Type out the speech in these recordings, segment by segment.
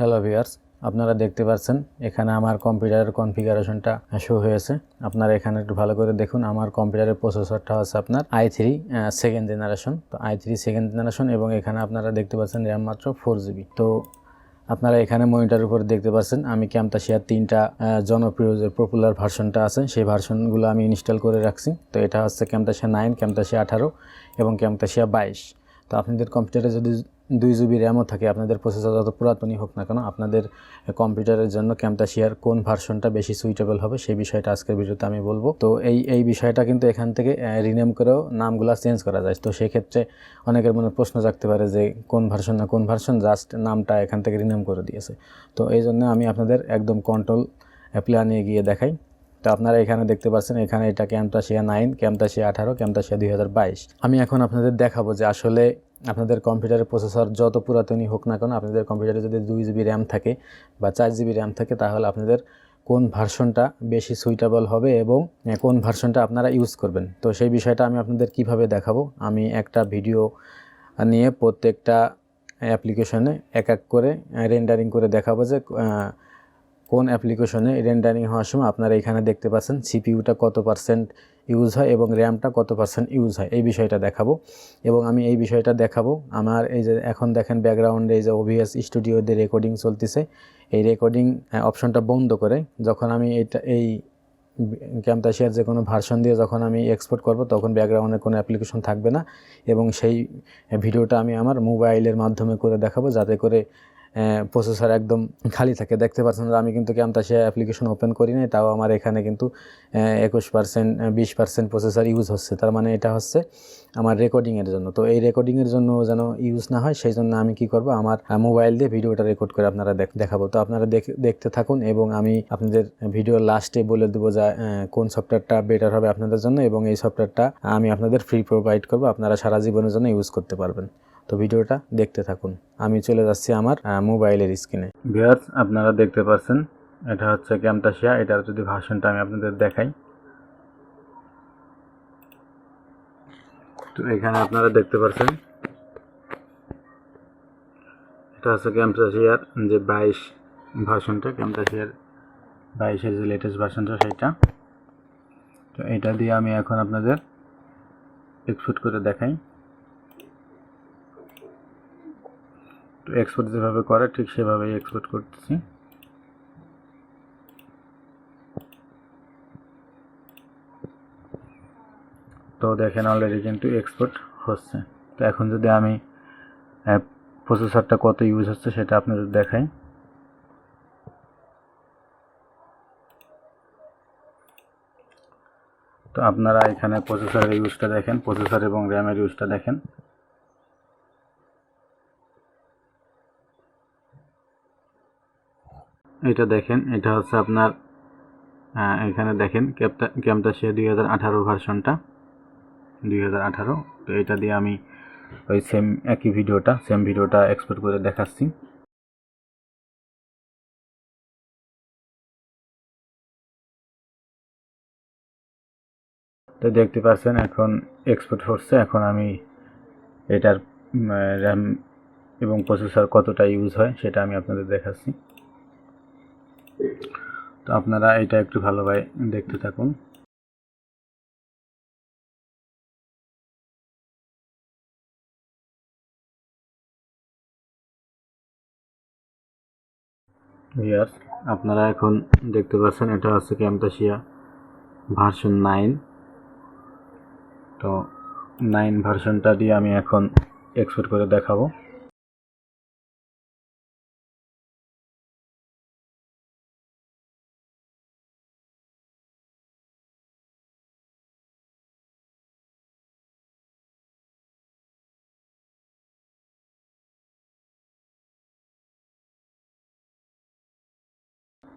Hello viewers, আপনারা দেখতে পাচ্ছেন এখানে আমার কম্পিউটারের কনফিগারেশনটা শো হয়েছে। আপনারা এখানে একটু ভালো করে দেখুন। আমার কম্পিউটারের প্রসেসরটা হচ্ছে আপনার i3 সেকেন্ড জেনারেশন। তো i3 সেকেন্ড জেনারেশন এবং এখানে আপনারা দেখতে পাচ্ছেন র্যাম মাত্র 4GB। তো আপনারা এখানে মনিটরের উপর দেখতে পাচ্ছেন আমি ক্যামতাসিয়ার 3টা জনপ্রিয় যে পপুলার ভার্সনটা আছে সেই ভার্সনগুলো আমি ইনস্টল করে রাখছি। তো এটা হচ্ছে ক্যামতাসিয়া 9, ক্যামতাসিয়া 18 এবং ক্যামতাসিয়া 22। তো আপনাদের কম্পিউটারে যদি 2GB র্যামও থাকে, আপনাদের প্রসেসর যত পুরাতনই হোক না কেন, আপনাদের কম্পিউটারের জন্য ক্যামতাসিয়ার কোন ভার্সনটা বেশি সুইটেবল হবে সেই বিষয়টা আজকের ভিডিওতে আমি বলবো। তো এই বিষয়টা কিন্তু এখান থেকে রিনেম করেও নামগুলো চেঞ্জ করা যায়। তো সেই ক্ষেত্রে অনেকের মনে প্রশ্ন জাগতে পারে যে কোন ভার্সন না কোন ভার্সন, জাস্ট নামটা এখান থেকে রিনেম করে দিয়েছে। তো এই জন্য আমি আপনাদের একদম কন্ট্রোল প্ল্যানে গিয়ে দেখাই। তো আপনারা এখানে দেখতে পাচ্ছেন এখানে এটা ক্যামতাসিয়া 9, ক্যামতাসিয়া 18, ক্যামতাসিয়া 2022। আমি এখন আপনাদের দেখাবো যে আসলে আপনাদের কম্পিউটারের প্রসেসর যত পুরাতনই হোক না কেন, আপনাদের কম্পিউটারে যদি 2GB র্যাম থাকে বা 4GB র্যাম থাকে, তাহলে আপনাদের কোন ভার্সনটা বেশি সুইটেবল হবে এবং কোন ভার্সনটা আপনারা ইউজ করবেন। তো সেই বিষয়টা আমি আপনাদের কিভাবে দেখাবো, আমি একটা ভিডিও নিয়ে প্রত্যেকটা অ্যাপ্লিকেশনে এক এক করে রেন্ডারিং করে দেখাবো যে কোন অ্যাপ্লিকেশনে রেন্ডারিং হওয়ার সময় আপনারা এখানে দেখতে পাচ্ছেন সিপিইউটা কত পার্সেন্ট ইউজ হয় এবং র্যামটা কত পার্সেন্ট ইউজ হয়, এই বিষয়টা দেখাবো। এবং আমি এই বিষয়টা দেখাবো আমার এই যে এখন দেখেন ব্যাকগ্রাউন্ডে এই যে OBS স্টুডিওতে রেকর্ডিং চলতেছে, এই রেকর্ডিং অপশনটা বন্ধ করে যখন আমি এই ক্যামতাসিয়ার যে কোনো ভার্সন দিয়ে যখন আমি এক্সপোর্ট করব, তখন ব্যাকগ্রাউন্ডে কোনো অ্যাপ্লিকেশন থাকবে না এবং সেই ভিডিওটা আমি আমার মোবাইলের মাধ্যমে করে দেখাবো, যাতে করে প্রসেসর একদম খালি থাকে। দেখতে পাচ্ছেন যে আমি কিন্তু ক্যামতাসিয়া অ্যাপ্লিকেশন ওপেন করি নাই, তাও আমার এখানে কিন্তু 21%, 20% প্রসেসর ইউজ হচ্ছে। তার মানে এটা হচ্ছে আমার রেকর্ডিংয়ের জন্য। তো এই রেকর্ডিংয়ের জন্য যেন ইউজ না হয়, সেই জন্য আমি কি করব, আমার মোবাইল দিয়ে ভিডিওটা রেকর্ড করে আপনারা দেখাবো। তো আপনারা দেখতে থাকুন এবং আমি আপনাদের ভিডিওর লাস্টে বলে দেবো যে কোন সফটওয়্যারটা বেটার হবে আপনাদের জন্য, এবং এই সফটওয়্যারটা আমি আপনাদের ফ্রি প্রোভাইড করব, আপনারা সারা জীবনের জন্য ইউজ করতে পারবেন। তো ভিডিওটা দেখতে থাকুন। আমি চলে যাচ্ছি আমার মোবাইলের স্ক্রিনে। ভিউয়ার্স, আপনারা দেখতে পাচ্ছেন এটা হচ্ছে ক্যামতাসিয়া। এটার যদি ভার্সনটা আমি আপনাদের দেখাই, তো এখানে আপনারা দেখতে পাচ্ছেন এটা হচ্ছে ক্যামতাসিয়ার যে 22 ভার্সনটা, ক্যামতাসিয়ার 22-এর যে লেটেস্ট ভার্সনটা সেটা। তো এটা দিয়ে আমি এখন আপনাদের এক্সপোর্ট করে দেখাই। তো এক্সপোর্ট যেভাবে করে ঠিক সেভাবেই এক্সপোর্ট করতেছি। তো দেখেন অলরেডি কিন্তু এক্সপোর্ট হচ্ছে। তো এখন যদি আমি প্রসেসরটা কত ইউজ হচ্ছে সেটা আপনাদের দেখাই। তো আপনারা এখানে প্রসেসরের ইউজটা দেখেন, প্রসেসর এবং র্যামের ইউজটা দেখেন। এটা দেখেন, এটা হচ্ছে আপনার এখানে দেখেন ক্যামতাসিয়া 2018 ভার্সনটা, 2018। তো এটা দিয়ে আমি ওই সেম ভিডিওটা এক্সপোর্ট করে দেখাচ্ছি। তো দেখতে পাচ্ছেন এখন এক্সপোর্ট হচ্ছে। এখন আমি এটার র্যাম এবং প্রসেসর কতটা ইউজ হয় সেটা আমি আপনাদের দেখাচ্ছি। তো আপনারা এটা একটু ভালোভাবে দেখতে থাকুন। ভিউয়ার্স, আপনারা এখন দেখতে পাচ্ছেন এটা হচ্ছে ক্যামতাসিয়া ভার্সন 9। তো 9 ভার্সনটা দিয়ে আমি এখন এক্সপোর্ট করে দেখাবো।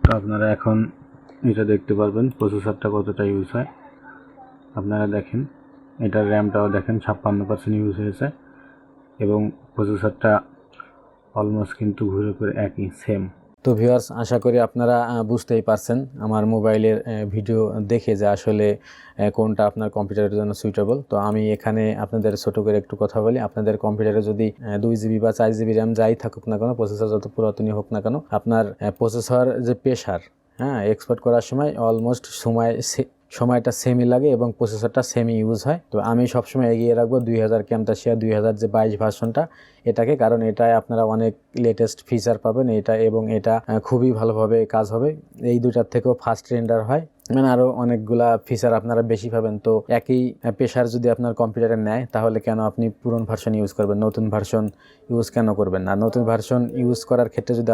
তো আপনারা এখন এটা দেখতে পারবেন প্রসেসরটা কতটা ইউজ হয়। আপনারা দেখেন এটার র্যামটাও দেখেন 56% ইউজ হয়েছে এবং প্রসেসরটা অলমোস্ট কিন্তু ঘুরে একই সেম। তো ভিউয়ার্স, আশা করি আপনারা বুঝতেই পারছেন আমার মোবাইলের ভিডিও দেখে যে আসলে কোনটা আপনার কম্পিউটারের জন্য সুইটেবল। তো আমি এখানে আপনাদের ছোট করে একটু কথা বলি। আপনাদের কম্পিউটারে যদি 2 জিবি বা 4 জিবি র্যাম যাই থাকুক না কেন, প্রসেসর যত পুরাতনই হোক না কেন, আপনার প্রসেসর যে প্রেশার এক্সপোর্ট করার সময় অলমোস্ট সময়টা সেমই লাগে এবং প্রসেসরটা সেমই ইউজ হয়। তো আমি সবসময় এগিয়ে রাখবো 2000 ক্যামটাসিয়া 2000 যে 22 ভার্সনটা এটাকে, কারণ এটায় আপনারা অনেক লেটেস্ট ফিচার পাবেন এটা, এবং এটা খুবই ভালোভাবে কাজ হবে। এই দুটার থেকেও ফাস্ট রেন্ডার হয়, মানে আরও অনেকগুলা ফিচার আপনারা বেশি পাবেন। তো একই প্রেশার যদি আপনার কম্পিউটারে নেয় তাহলে কেন আপনি পুরনো ভার্সন ইউজ করবেন, নতুন ভার্সন ইউজ কেন করবেন না? নতুন ভার্সন ইউজ করার ক্ষেত্রে যদি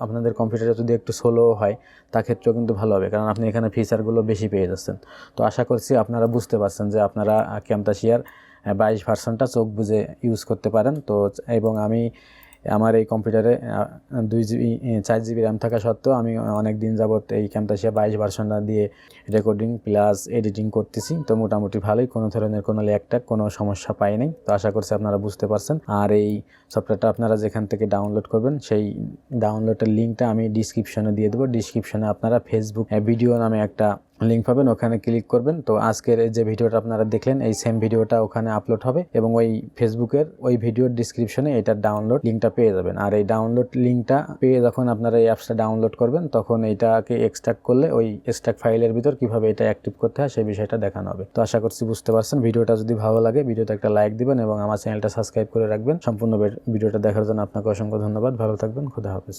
আপনাদের কম্পিউটারে যদি একটু স্লো হয় তা ক্ষেত্রেও কিন্তু ভালো হবে, কারণ আপনি এখানে ফিচারগুলো বেশি পেয়ে যাচ্ছেন। তো আশা করছি আপনারা বুঝতে পারছেন যে আপনারা ক্যামটাসিয়ার 22 ভার্সনটা চোখ বুঝে ইউজ করতে পারেন। তো এবং আমার এই কম্পিউটারে 2 জিবি 4 জিবি র্যাম থাকা সত্ত্বেও আমি অনেক দিন যাবত এই ক্যামটাসিয়া 22 ভার্সনটা দিয়ে রেকর্ডিং প্লাস এডিটিং করতেছি। তো মোটামুটি ভালোই, কোনো ধরনের কোনো ল্যাগট্যাগ কোনো সমস্যা পাই নাই। তো আশা করছি আপনারা বুঝতে পারছেন। আর এই সফটওয়্যারটা আপনারা যেখান থেকে ডাউনলোড করবেন সেই ডাউনলোডের লিঙ্কটা আমি ডিসক্রিপশনে দিয়ে দেবো। ডিসক্রিপশনে আপনারা ফেসবুক ভিডিও নামে একটা লিঙ্ক পাবেন, ওখানে ক্লিক করবেন। তো আজকের যে ভিডিওটা আপনারা দেখলেন এই সেম ভিডিওটা ওখানে আপলোড হবে এবং ওই ফেসবুকের ওই ভিডিওর ডিসক্রিপশনে এটার ডাউনলোড লিঙ্কটা পেয়ে যাবেন। আর এই ডাউনলোড লিঙ্কটা পেয়ে যখন আপনারা এই অ্যাপসটা ডাউনলোড করবেন তখন এইটাকে এক্সট্রাক্ট করলে ওই এক্সট্রাক্ট ফাইলের ভিতর কিভাবে এটা অ্যাক্টিভ করতে হয় সেই বিষয়টা দেখানো হবে। তো আশা করছি বুঝতে পারছেন। ভিডিওটা যদি ভালো লাগে ভিডিওতে একটা লাইক দিবেন এবং আমার চ্যানেলটা সাবস্ক্রাইব করে রাখবেন। সম্পূর্ণ ভিডিওটা দেখার জন্য আপনাকে অসংখ্য ধন্যবাদ। ভালো থাকবেন। খোদা হাফেজ।